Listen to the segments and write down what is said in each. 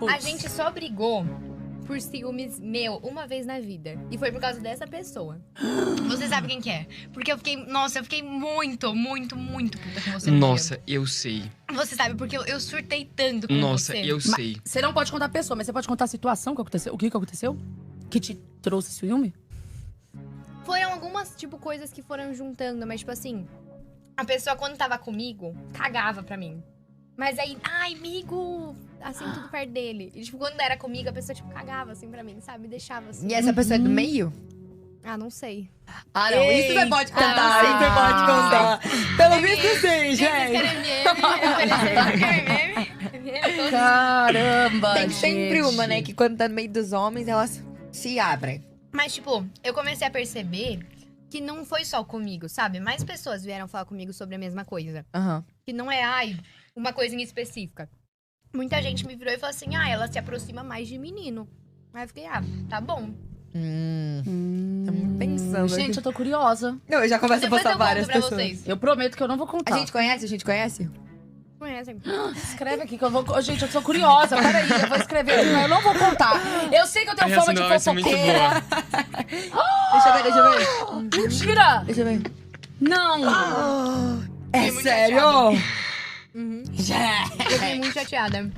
A gente só brigou por ciúmes meu uma vez na vida. E foi por causa dessa pessoa. Você sabe quem que é? Porque eu fiquei muito, muito, muito puta com você. Nossa, eu sei. Você sabe, porque eu surtei tanto com Nossa, você. eu sei. Você não pode contar a pessoa, mas você pode contar a situação que aconteceu. O que aconteceu? Que te trouxe ciúme? Foram algumas, coisas que foram juntando, mas, assim, a pessoa, quando tava comigo, cagava pra mim. Mas aí, ai, amigo, assim, tudo perto dele. E, quando era comigo, a pessoa, cagava, assim, pra mim, sabe? Deixava, assim. E essa pessoa é do meio? Ah, não sei. Ah, não. Isso você pode contar. não Isso você pode contar. Pelo visto, sim, gente. Caramba, Tem sempre gente. uma, né? Que quando tá no meio dos homens, elas se abrem. Mas, eu comecei a perceber que não foi só comigo, sabe? Mais pessoas vieram falar comigo sobre a mesma coisa. Aham. Que não é, uma coisa em específica. Muita gente me virou e falou assim, ela se aproxima mais de menino. Aí eu fiquei, tá bom. Tamo pensando. Gente, eu tô curiosa. Não, eu já começo a Depois postar eu várias conto pra pessoas. vocês. Eu prometo que eu não vou A contar. gente conhece? A gente conhece? Conhecem? Escreve aqui que eu vou... Gente, eu tô curiosa. Peraí, eu vou escrever aqui, mas eu não vou contar. Eu sei que eu tenho fama de Essa é muito fofoqueira. boa. Deixa eu ver. Mentira! Deixa eu ver. Não! É muito sério? Eu fiquei muito chateada.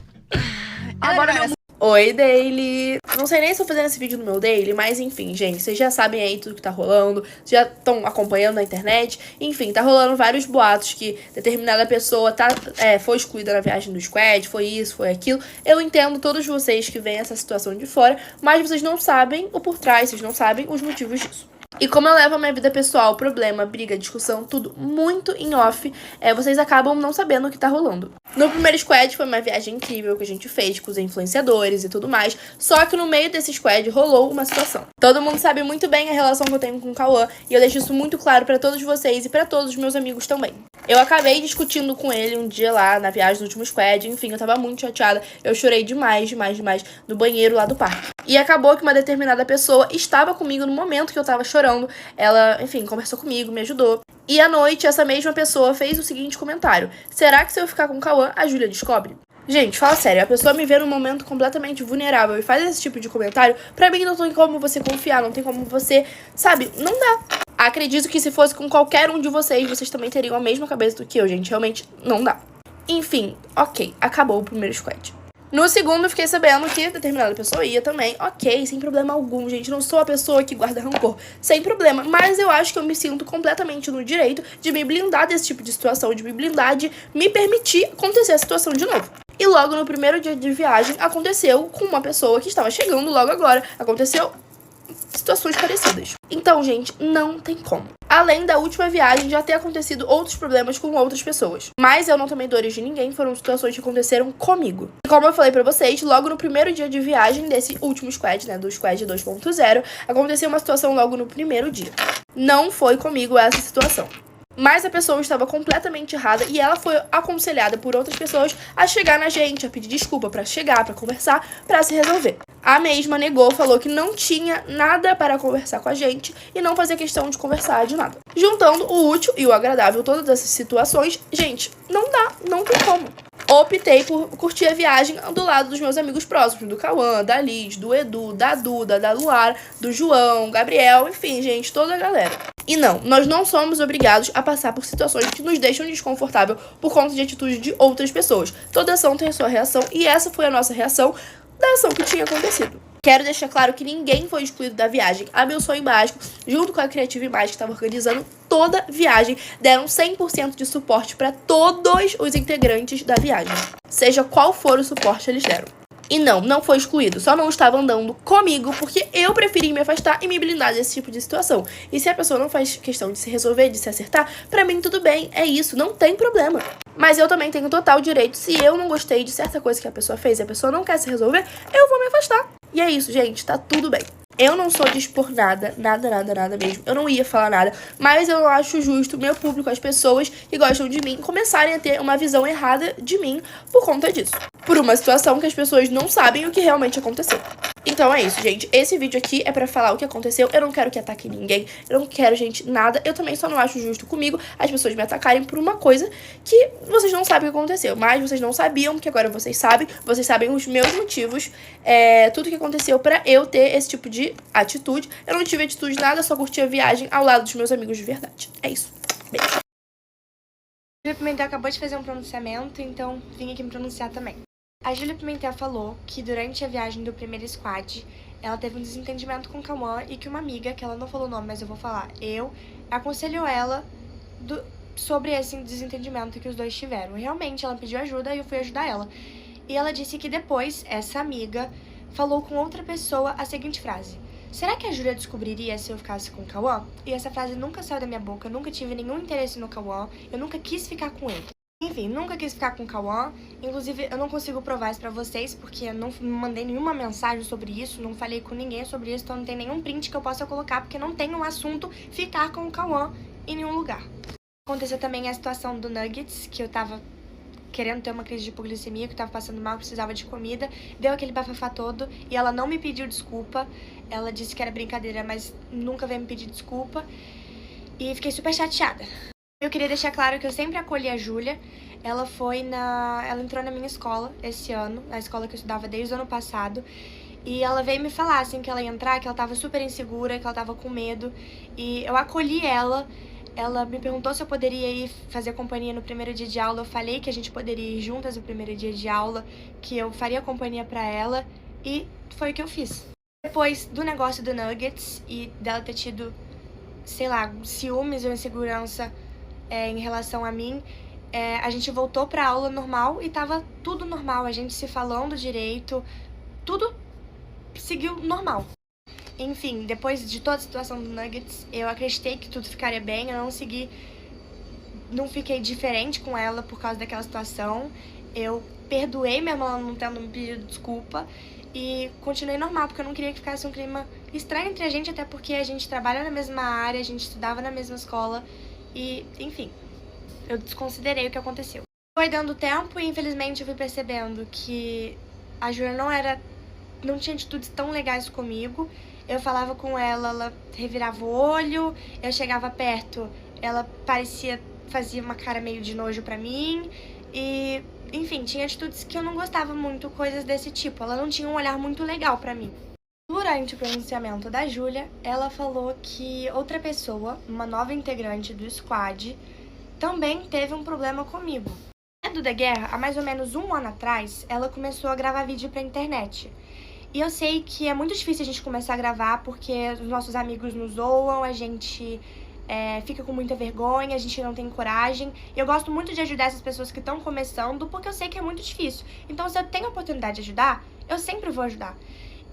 Agora, Oi, Daily! Não sei nem se eu tô fazendo esse vídeo no meu Daily, mas enfim, gente, vocês já sabem aí tudo que tá rolando, já estão acompanhando na internet. Enfim, tá rolando vários boatos que determinada pessoa foi excluída na viagem do squad, foi isso, foi aquilo. Eu entendo todos vocês que veem essa situação de fora, mas vocês não sabem o por trás, vocês não sabem os motivos disso. E como eu levo a minha vida pessoal, problema, briga, discussão, tudo muito em off, vocês acabam não sabendo o que tá rolando. No primeiro squad foi uma viagem incrível que a gente fez com os influenciadores e tudo mais, só que no meio desse squad rolou uma situação. Todo mundo sabe muito bem a relação que eu tenho com o Cauã, e eu deixo isso muito claro pra todos vocês e pra todos os meus amigos também. Eu acabei discutindo com ele um dia lá na viagem do último squad, enfim, eu tava muito chateada, eu chorei demais no banheiro lá do parque. E acabou que uma determinada pessoa estava comigo no momento que eu tava chorando, ela, enfim, conversou comigo, me ajudou. E à noite, essa mesma pessoa fez o seguinte comentário: será que se eu ficar com o Cauã, a Júlia descobre? Gente, fala sério, a pessoa me vê num momento completamente vulnerável e faz esse tipo de comentário, pra mim não tem como você confiar, não tem como você, sabe, não dá. Acredito que se fosse com qualquer um de vocês, vocês também teriam a mesma cabeça do que eu, gente, realmente não dá. Enfim, ok, acabou o primeiro squad. No segundo, eu fiquei sabendo que determinada pessoa ia também. Ok, sem problema algum, gente. Não sou a pessoa que guarda rancor. Sem problema. Mas eu acho que eu me sinto completamente no direito de me blindar desse tipo de situação. De me blindar, de me permitir acontecer a situação de novo. E logo no primeiro dia de viagem, aconteceu com uma pessoa que estava chegando logo agora. Aconteceu situações parecidas. Então, gente, não tem como. Além da última viagem, já ter acontecido outros problemas com outras pessoas. Mas eu não tomei dores de ninguém, foram situações que aconteceram comigo. E como eu falei pra vocês, logo no primeiro dia de viagem desse último squad, né, do squad 2.0, aconteceu uma situação logo no primeiro dia. Não foi comigo essa situação. Mas a pessoa estava completamente errada e ela foi aconselhada por outras pessoas a chegar na gente, a pedir desculpa, pra chegar, pra conversar, pra se resolver. A mesma negou, falou que não tinha nada para conversar com a gente e não fazia questão de conversar de nada. Juntando o útil e o agradável, todas essas situações, gente, não dá, não tem como. Optei por curtir a viagem do lado dos meus amigos próximos, do Cauã, da Liz, do Edu, da Duda, da Luara, do João, Gabriel, enfim, gente, toda a galera. E não, nós não somos obrigados a passar por situações que nos deixam desconfortável por conta de atitudes de outras pessoas. Toda ação tem a sua reação e essa foi a nossa reação da ação que tinha acontecido. Quero deixar claro que ninguém foi excluído da viagem. A Meu Sonho Mágico, junto com a Creative Imagem, que estava organizando toda a viagem, deram 100% de suporte para todos os integrantes da viagem. Seja qual for o suporte eles deram. E não foi excluído, só não estava andando comigo porque eu preferi me afastar e me blindar desse tipo de situação. E se a pessoa não faz questão de se resolver, de se acertar, pra mim tudo bem, é isso, não tem problema. Mas eu também tenho total direito, se eu não gostei de certa coisa que a pessoa fez e a pessoa não quer se resolver, eu vou me afastar. E é isso, gente, tá tudo bem. Eu não sou de expor nada mesmo. Eu não ia falar nada, mas eu acho justo meu público, as pessoas que gostam de mim, começarem a ter uma visão errada de mim por conta disso. Por uma situação que as pessoas não sabem o que realmente aconteceu. Então é isso, gente. Esse vídeo aqui é pra falar o que aconteceu. Eu não quero que ataque ninguém. Eu não quero, gente, nada. Eu também só não acho justo comigo as pessoas me atacarem por uma coisa que vocês não sabem o que aconteceu. Mas vocês não sabiam, porque agora vocês sabem. Vocês sabem os meus motivos. Tudo que aconteceu pra eu ter esse tipo de atitude. Eu não tive atitude nada, só curti a viagem ao lado dos meus amigos de verdade. É isso. Beijo. Júlia Pimentel acabou de fazer um pronunciamento, então vim aqui me pronunciar também. A Júlia Pimentel falou que durante a viagem do primeiro squad, ela teve um desentendimento com o Cauã e que uma amiga, que ela não falou o nome, mas eu vou falar, aconselhou ela sobre esse desentendimento que os dois tiveram. Realmente, ela pediu ajuda e eu fui ajudar ela. E ela disse que depois, essa amiga falou com outra pessoa a seguinte frase: será que a Júlia descobriria se eu ficasse com o Cauã? E essa frase nunca saiu da minha boca, eu nunca tive nenhum interesse no Cauã, eu nunca quis ficar com ele. Enfim, nunca quis ficar com o Cauã. Inclusive, eu não consigo provar isso pra vocês, porque eu não mandei nenhuma mensagem sobre isso, não falei com ninguém sobre isso, então não tem nenhum print que eu possa colocar, porque não tem um assunto ficar com o Cauã em nenhum lugar. Aconteceu também a situação do Nuggets, que eu tava querendo ter uma crise de hipoglicemia, que eu tava passando mal, precisava de comida, deu aquele bafafá todo, e ela não me pediu desculpa. Ela disse que era brincadeira, mas nunca veio me pedir desculpa, e fiquei super chateada. Eu queria deixar claro que eu sempre acolhi a Júlia. Ela entrou na minha escola esse ano, a escola que eu estudava desde o ano passado. E ela veio me falar, assim, que ela ia entrar, que ela tava super insegura, que ela tava com medo. E eu acolhi ela. Ela me perguntou se eu poderia ir fazer companhia no primeiro dia de aula. Eu falei que a gente poderia ir juntas no primeiro dia de aula, que eu faria companhia pra ela. E foi o que eu fiz. Depois do negócio do Nuggets e dela ter tido, sei lá, ciúmes ou insegurança em relação a mim, a gente voltou pra aula normal e tava tudo normal, a gente se falando direito, tudo seguiu normal. Enfim, depois de toda a situação do Nuggets, eu acreditei que tudo ficaria bem, eu não fiquei diferente com ela por causa daquela situação, eu perdoei mesmo ela não tendo me pedido desculpa e continuei normal, porque eu não queria que ficasse um clima estranho entre a gente, até porque a gente trabalha na mesma área, a gente estudava na mesma escola. E, enfim, eu desconsiderei o que aconteceu. Foi dando tempo e, infelizmente, eu fui percebendo que a Júlia não tinha atitudes tão legais comigo. Eu falava com ela, ela revirava o olho, eu chegava perto, ela fazia uma cara meio de nojo pra mim. E, enfim, tinha atitudes que eu não gostava muito, coisas desse tipo. Ela não tinha um olhar muito legal pra mim. Durante o pronunciamento da Júlia, ela falou que outra pessoa, uma nova integrante do squad, também teve um problema comigo. A Duda Guerra, há mais ou menos um ano atrás, ela começou a gravar vídeo pra internet. E eu sei que é muito difícil a gente começar a gravar porque os nossos amigos nos zoam, a gente fica com muita vergonha, a gente não tem coragem. E eu gosto muito de ajudar essas pessoas que estão começando porque eu sei que é muito difícil. Então, se eu tenho a oportunidade de ajudar, eu sempre vou ajudar.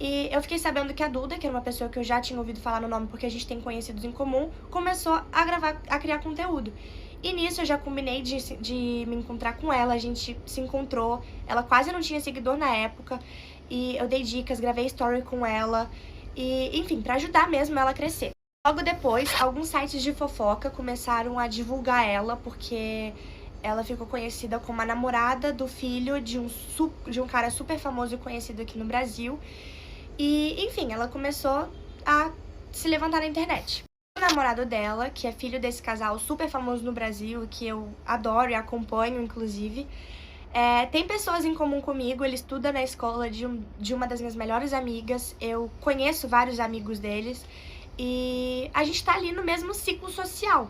E eu fiquei sabendo que a Duda, que era uma pessoa que eu já tinha ouvido falar no nome porque a gente tem conhecidos em comum, começou a criar conteúdo. E nisso eu já combinei de me encontrar com ela, a gente se encontrou, ela quase não tinha seguidor na época, e eu dei dicas, gravei story com ela, e enfim, pra ajudar mesmo ela a crescer. Logo depois, alguns sites de fofoca começaram a divulgar ela, porque ela ficou conhecida como a namorada do filho de um cara super famoso e conhecido aqui no Brasil. E, enfim, ela começou a se levantar na internet. O namorado dela, que é filho desse casal super famoso no Brasil, que eu adoro e acompanho, inclusive, tem pessoas em comum comigo. Ele estuda na escola de uma das minhas melhores amigas. Eu conheço vários amigos deles. E a gente tá ali no mesmo ciclo social,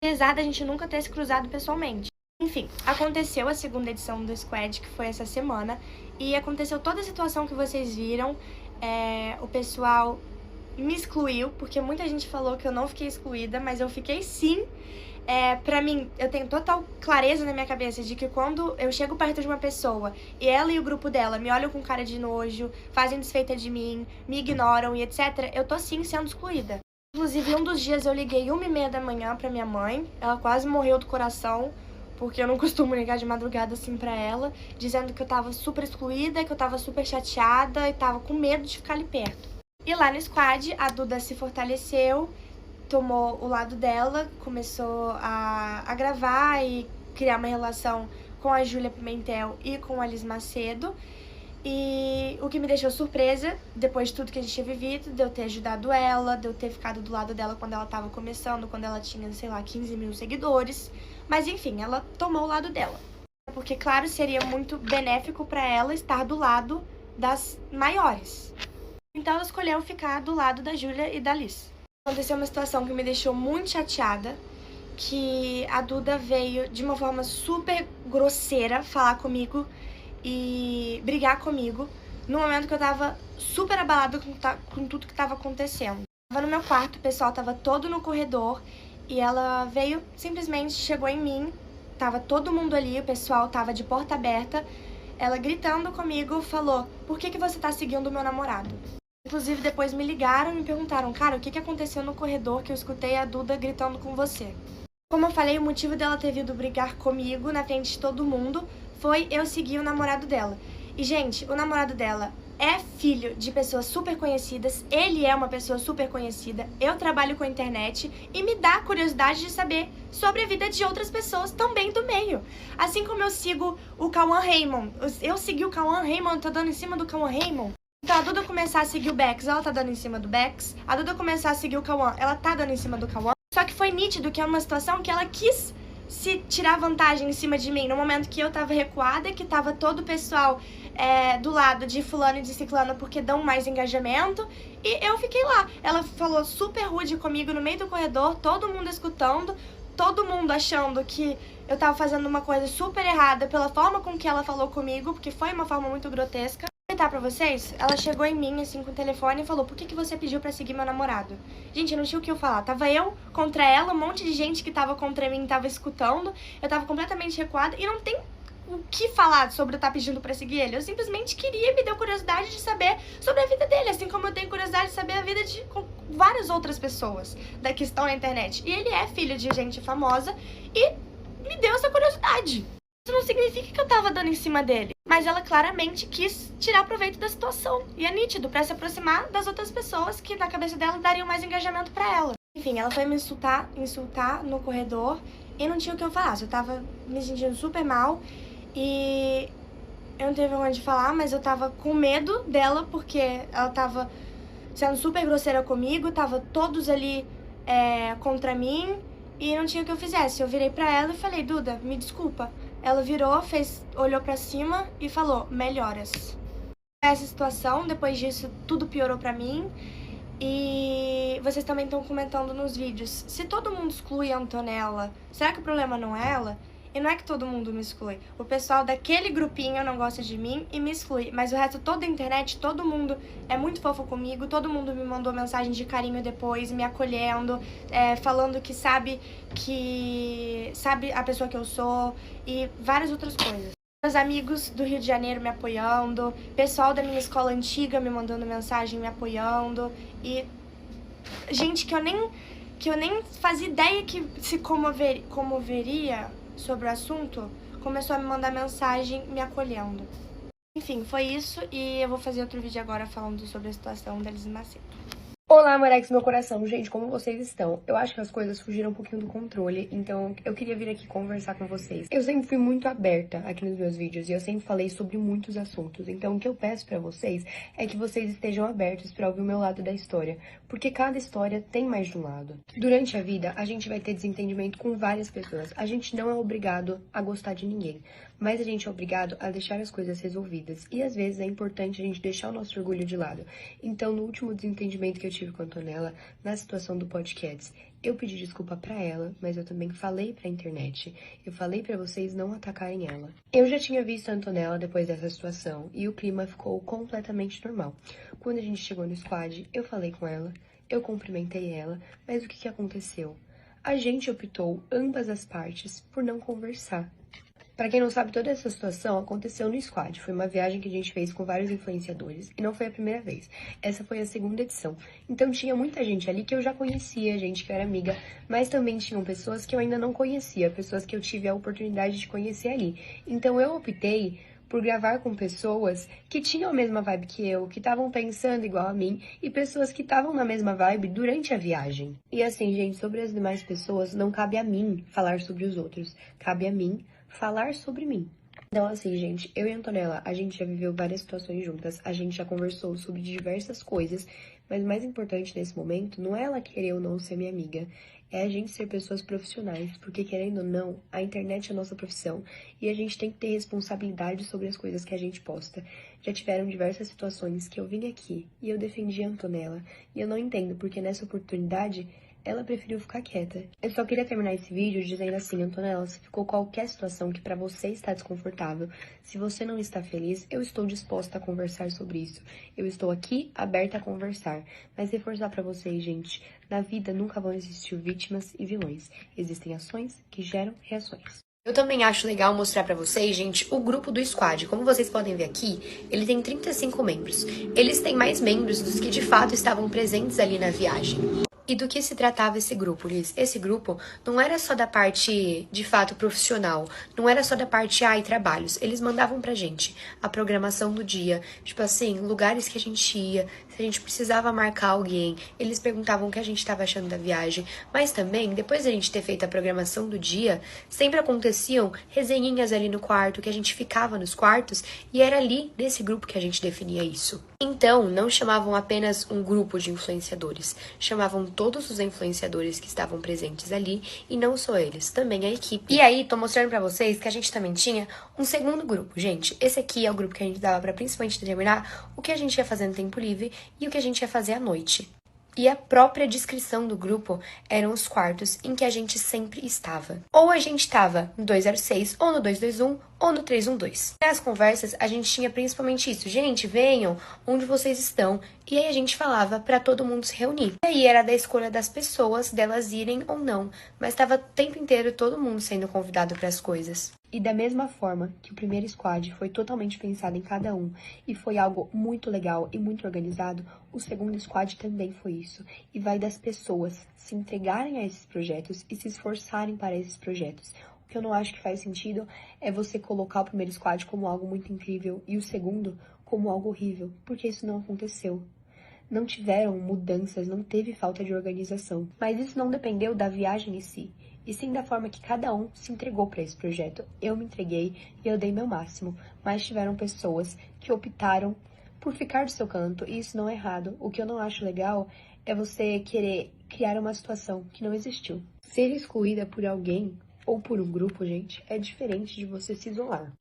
apesar da gente nunca ter se cruzado pessoalmente. Enfim, aconteceu a segunda edição do Squad, que foi essa semana, e aconteceu toda a situação que vocês viram. O pessoal me excluiu, porque muita gente falou que eu não fiquei excluída, mas eu fiquei sim. Pra mim, eu tenho total clareza na minha cabeça de que quando eu chego perto de uma pessoa e ela e o grupo dela me olham com cara de nojo, fazem desfeita de mim, me ignoram e etc., eu tô sim sendo excluída. Inclusive, um dos dias eu liguei 1h30 da manhã pra minha mãe, ela quase morreu do coração, porque eu não costumo ligar de madrugada assim pra ela, dizendo que eu tava super excluída, que eu tava super chateada e tava com medo de ficar ali perto. E lá no Squad, a Duda se fortaleceu, tomou o lado dela, começou a gravar e criar uma relação com a Júlia Pimentel e com a Liz Macedo. E o que me deixou surpresa, depois de tudo que a gente tinha vivido, de eu ter ajudado ela, de eu ter ficado do lado dela quando ela tava começando, quando ela tinha, sei lá, 15 mil seguidores. Mas enfim, ela tomou o lado dela. Porque, claro, seria muito benéfico pra ela estar do lado das maiores. Então ela escolheu ficar do lado da Júlia e da Liz. Aconteceu uma situação que me deixou muito chateada, que a Duda veio de uma forma super grosseira falar comigo e brigar comigo no momento que eu tava super abalada com tudo que tava acontecendo. Eu tava no meu quarto, o pessoal tava todo no corredor e ela veio, simplesmente chegou em mim, tava todo mundo ali, o pessoal tava de porta aberta, ela gritando comigo, falou: "Por que você tá seguindo o meu namorado?" Inclusive depois me ligaram e me perguntaram: "Cara, o que aconteceu no corredor que eu escutei a Duda gritando com você?" Como eu falei, o motivo dela ter vindo brigar comigo na frente de todo mundo foi eu seguir o namorado dela. E, gente, o namorado dela é filho de pessoas super conhecidas, ele é uma pessoa super conhecida, eu trabalho com a internet e me dá curiosidade de saber sobre a vida de outras pessoas também do meio. Assim como eu sigo o Cauã Raymond, eu segui o Cauã Raymond, tô dando em cima do Cauã Raymond. Então a Duda começar a seguir o Bex, ela tá dando em cima do Bex. A Duda começar a seguir o Cauã, ela tá dando em cima do Cauã. Só que foi nítido que é uma situação que ela quis se tirar vantagem em cima de mim, no momento que eu tava recuada, que tava todo o pessoal do lado de fulano e de ciclano porque dão mais engajamento, e eu fiquei lá. Ela falou super rude comigo no meio do corredor, todo mundo escutando, todo mundo achando que eu tava fazendo uma coisa super errada pela forma com que ela falou comigo, porque foi uma forma muito grotesca. Vou contar pra vocês, ela chegou em mim, assim, com o telefone e falou: "Por que você pediu pra seguir meu namorado?" Gente, eu não tinha o que eu falar. Tava eu contra ela, um monte de gente que tava contra mim tava escutando. Eu tava completamente recuada e não tem o que falar sobre eu estar pedindo pra seguir ele. Eu simplesmente queria e me deu curiosidade de saber sobre a vida dele, assim como eu tenho curiosidade de saber a vida de várias outras pessoas que estão na internet. E ele é filho de gente famosa e me deu essa curiosidade. Isso não significa que eu tava dando em cima dele, mas ela claramente quis tirar proveito da situação. E é nítido, pra se aproximar das outras pessoas que na cabeça dela dariam mais engajamento pra ela. Enfim, ela foi me insultar no corredor e não tinha o que eu falar. Eu tava me sentindo super mal e eu não tenho vergonha de falar, mas eu tava com medo dela porque ela tava sendo super grosseira comigo, tava todos ali contra mim e não tinha o que eu fizesse. Eu virei pra ela e falei: "Duda, me desculpa." Ela virou, olhou pra cima e falou: "Melhoras." Essa situação, depois disso, tudo piorou pra mim. E vocês também estão comentando nos vídeos: se todo mundo exclui a Antonella, será que o problema não é ela? E não é que todo mundo me exclui. O pessoal daquele grupinho não gosta de mim e me exclui. Mas o resto, toda a internet, todo mundo é muito fofo comigo. Todo mundo me mandou mensagem de carinho depois, me acolhendo, falando que sabe a pessoa que eu sou e várias outras coisas. Meus amigos do Rio de Janeiro me apoiando, pessoal da minha escola antiga me mandando mensagem, me apoiando. E gente que eu nem fazia ideia que se comoveria sobre o assunto, começou a me mandar mensagem me acolhendo. Enfim, foi isso e eu vou fazer outro vídeo agora falando sobre a situação da Liz Macedo. Olá, Morex, meu coração. Gente, como vocês estão? Eu acho que as coisas fugiram um pouquinho do controle, então eu queria vir aqui conversar com vocês. Eu sempre fui muito aberta aqui nos meus vídeos e eu sempre falei sobre muitos assuntos, então o que eu peço pra vocês é que vocês estejam abertos pra ouvir o meu lado da história, porque cada história tem mais de um lado. Durante a vida, a gente vai ter desentendimento com várias pessoas. A gente não é obrigado a gostar de ninguém, mas a gente é obrigado a deixar as coisas resolvidas. E às vezes é importante a gente deixar o nosso orgulho de lado. Então, no último desentendimento que eu tive com a Antonella, na situação do podcast, eu pedi desculpa pra ela, mas eu também falei pra internet. Eu falei pra vocês não atacarem ela. Eu já tinha visto a Antonella depois dessa situação e o clima ficou completamente normal. Quando a gente chegou no squad, eu falei com ela, eu cumprimentei ela, mas o que aconteceu? A gente optou, ambas as partes, por não conversar. Pra quem não sabe, toda essa situação aconteceu no squad. Foi uma viagem que a gente fez com vários influenciadores e não foi a primeira vez. Essa foi a segunda edição. Então tinha muita gente ali que eu já conhecia, gente que eu era amiga, mas também tinham pessoas que eu ainda não conhecia, pessoas que eu tive a oportunidade de conhecer ali. Então eu optei por gravar com pessoas que tinham a mesma vibe que eu, que estavam pensando igual a mim, e pessoas que estavam na mesma vibe durante a viagem. E assim, gente, sobre as demais pessoas, não cabe a mim falar sobre os outros, cabe a mim falar sobre mim. Então, assim, gente, eu e a Antonella, a gente já viveu várias situações juntas, a gente já conversou sobre diversas coisas, mas o mais importante nesse momento não é ela querer ou não ser minha amiga, é a gente ser pessoas profissionais, porque querendo ou não, a internet é a nossa profissão e a gente tem que ter responsabilidade sobre as coisas que a gente posta. Já tiveram diversas situações que eu vim aqui e eu defendi a Antonella, e eu não entendo porque nessa oportunidade ela preferiu ficar quieta. Eu só queria terminar esse vídeo dizendo assim, Antonella, se ficou qualquer situação que pra você está desconfortável, se você não está feliz, eu estou disposta a conversar sobre isso. Eu estou aqui aberta a conversar. Mas reforçar pra vocês, gente, na vida nunca vão existir vítimas e vilões. Existem ações que geram reações. Eu também acho legal mostrar pra vocês, gente, o grupo do Squad. Como vocês podem ver aqui, ele tem 35 membros. Eles têm mais membros dos que de fato estavam presentes ali na viagem. E do que se tratava esse grupo, Liz? Esse grupo não era só da parte, de fato, profissional. Não era só da parte e trabalhos. Eles mandavam pra gente a programação do dia. Tipo assim, lugares que a gente ia, se a gente precisava marcar alguém. Eles perguntavam o que a gente estava achando da viagem. Mas também, depois de a gente ter feito a programação do dia, sempre aconteciam resenhinhas ali no quarto, que a gente ficava nos quartos. E era ali, nesse grupo, que a gente definia isso. Então, não chamavam apenas um grupo de influenciadores. Chamavam todos os influenciadores que estavam presentes ali, e não só eles, também a equipe. E aí, tô mostrando pra vocês que a gente também tinha um segundo grupo, gente. Esse aqui é o grupo que a gente dava pra principalmente determinar o que a gente ia fazer no tempo livre e o que a gente ia fazer à noite. E a própria descrição do grupo eram os quartos em que a gente sempre estava. Ou a gente estava no 206, ou no 221, ou no 312. Nas conversas, a gente tinha principalmente isso. Gente, venham onde vocês estão. E aí a gente falava pra todo mundo se reunir. E aí era da escolha das pessoas, delas irem ou não. Mas estava o tempo inteiro todo mundo sendo convidado para as coisas. E da mesma forma que o primeiro squad foi totalmente pensado em cada um e foi algo muito legal e muito organizado, o segundo squad também foi isso. E vai das pessoas se entregarem a esses projetos e se esforçarem para esses projetos. O que eu não acho que faz sentido é você colocar o primeiro squad como algo muito incrível e o segundo como algo horrível, porque isso não aconteceu. Não tiveram mudanças, não teve falta de organização. Mas isso não dependeu da viagem em si, e sim da forma que cada um se entregou para esse projeto. Eu me entreguei e eu dei meu máximo, mas tiveram pessoas que optaram por ficar do seu canto, e isso não é errado. O que eu não acho legal é você querer criar uma situação que não existiu. Ser excluída por alguém ou por um grupo, gente, é diferente de você se isolar.